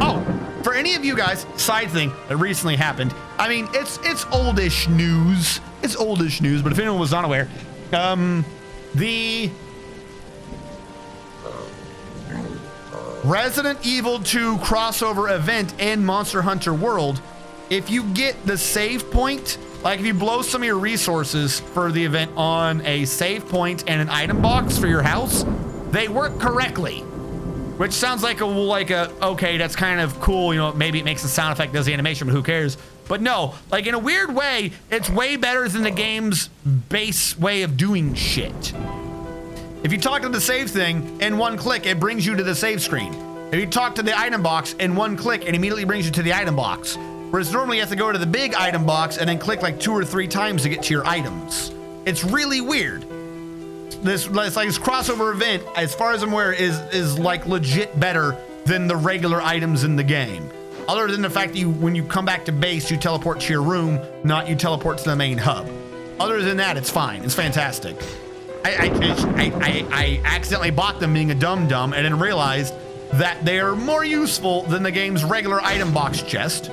A: Oh, for any of you guys, side thing that recently happened. I mean, it's oldish news. It's oldish news, but if anyone was not aware, the Resident Evil 2 crossover event in Monster Hunter World, if you get the save point, like if you blow some of your resources for the event on a save point and an item box for your house, they work correctly. Which sounds like okay, that's kind of cool, you know, maybe it makes a sound effect, does the animation, but who cares? But no, like in a weird way, it's way better than the game's base way of doing shit. If you talk to the save thing, in one click, it brings you to the save screen. If you talk to the item box, in one click, it immediately brings you to the item box. Whereas normally you have to go to the big item box and then click like 2 or 3 times to get to your items. It's really weird. This crossover event, as far as I'm aware, is like legit better than the regular items in the game. Other than the fact that when you come back to base, you teleport to your room, not you teleport to the main hub. Other than that, it's fine. It's fantastic. I accidentally bought them being a dum-dum and then realized that they are more useful than the game's regular item box chest.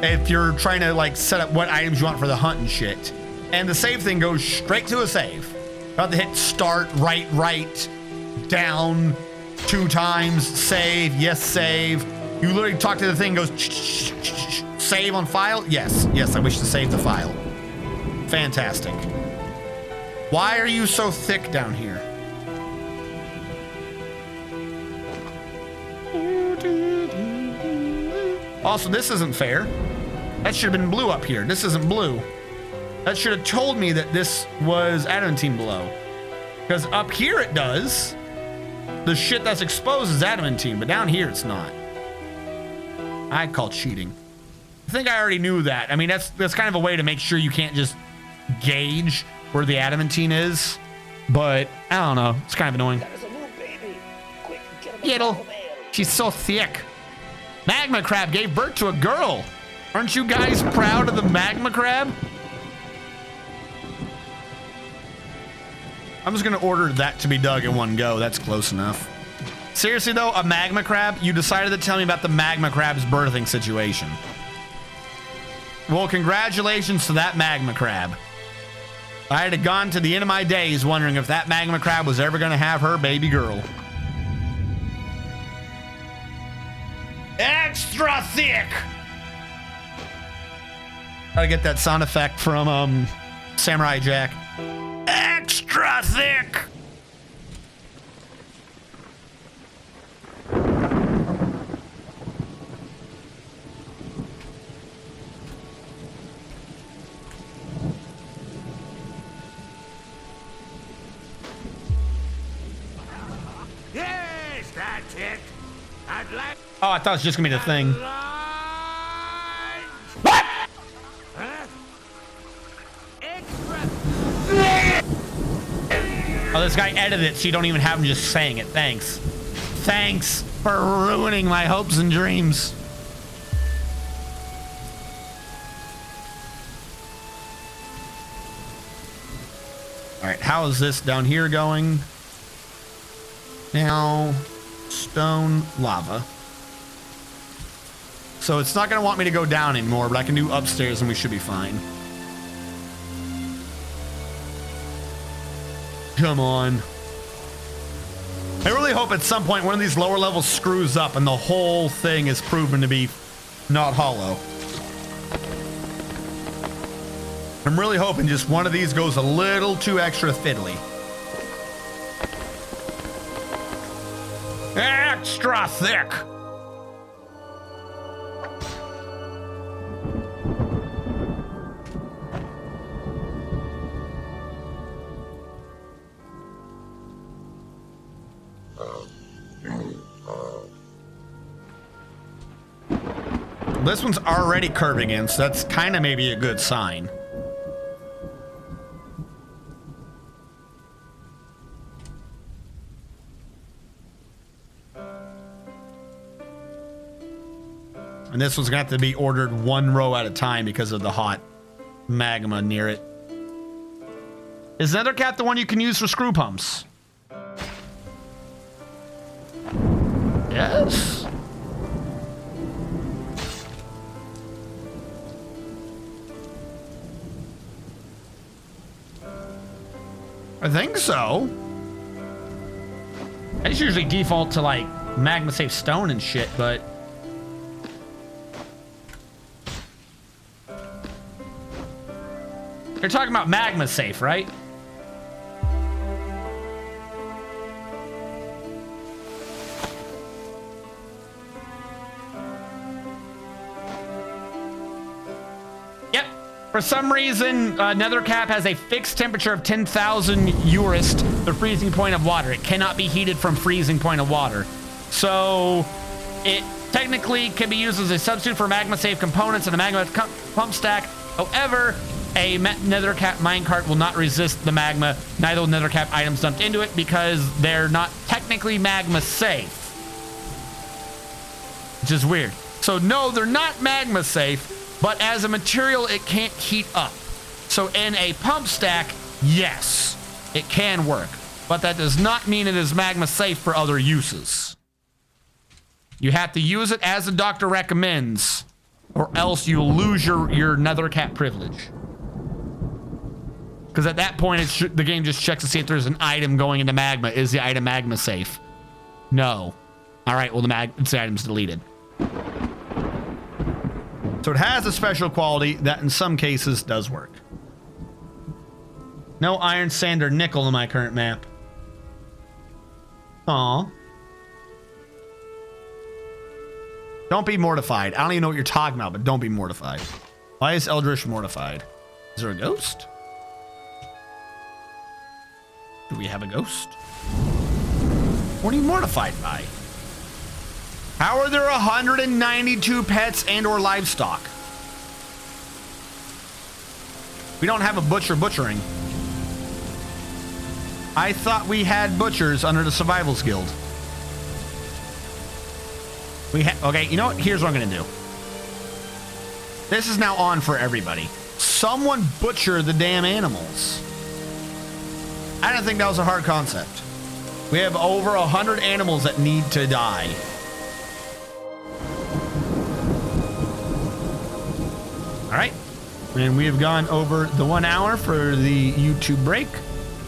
A: If you're trying to like set up what items you want for the hunt and shit. And the save thing goes straight to a save. You have to hit start, right, down 2 times, save, yes, save. You literally talk to the thing, goes save on file. Yes, I wish to save the file. Fantastic. Why are you so thick down here? Also, this isn't fair. That should have been blue up here. This isn't blue. That should have told me that this was adamantine below. Because up here it does. The shit that's exposed is adamantine, but down here it's not. I call cheating. I think I already knew that. I mean, that's kind of a way to make sure you can't just gauge where the adamantine is. But I don't know. It's kind of annoying. Yiddle. She's so thick. Magma crab gave birth to a girl. Aren't you guys proud of the magma crab? I'm just gonna order that to be dug in one go. That's close enough. Seriously though, a magma crab? You decided to tell me about the magma crab's birthing situation. Well, congratulations to that magma crab. I had gone to the end of my days wondering if that magma crab was ever gonna have her baby girl. Extra thick! Gotta get that sound effect from Samurai Jack. Extra thick!
B: Yes, that's it. I'd like.
A: Oh, I thought it was just gonna be the thing.
B: What? Huh? Extra.
A: Oh, this guy edited it so you don't even have him just saying it. Thanks. Thanks for ruining my hopes and dreams. All right, how is this down here going? Now, stone, lava. So it's not gonna want me to go down anymore, but I can do upstairs and we should be fine. Come on. I really hope at some point one of these lower levels screws up and the whole thing is proven to be not hollow. I'm really hoping just one of these goes a little too extra fiddly. Extra thick. This one's already curving in, so that's kind of maybe a good sign. And this one's gonna have to be ordered one row at a time because of the hot magma near it. Is Nethercat the one you can use for screw pumps? Yes. I think so. I just usually default to like magma safe stone and shit, but you're talking about magma safe, right? Yep. For some reason, Nethercap has a fixed temperature of 10,000 Eurist, the freezing point of water. It cannot be heated from freezing point of water. So it technically can be used as a substitute for magma safe components in a magma pump stack. However, a Nethercap minecart will not resist the magma, neither will Nethercap items dumped into it because they're not technically magma safe. Which is weird. So no, they're not magma safe, but as a material, it can't heat up. So in a pump stack, yes, it can work, but that does not mean it is magma safe for other uses. You have to use it as the doctor recommends, or else you'll lose your Nethercat privilege. Because at that point, the game just checks to see if there's an item going into magma. Is the item magma safe? No. All right, well, the item's deleted. So it has a special quality that in some cases does work. No iron, sand, or nickel in my current map. Aw. Don't be mortified. I don't even know what you're talking about, but don't be mortified. Why is Eldritch mortified? Is there a ghost? Do we have a ghost? What are you mortified by? How are there 192 pets and or livestock? We don't have a butcher butchering. I thought we had butchers under the Survivals Guild. Okay, you know what? Here's what I'm gonna do. This is now on for everybody. Someone butcher the damn animals. I don't think that was a hard concept. We have over 100 animals that need to die. All right. And we have gone over the 1 hour for the YouTube break.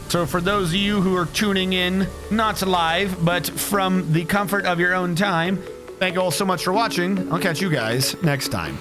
A: So for those of you who are tuning in, not live, but from the comfort of your own time, thank you all so much for watching. I'll catch you guys next time.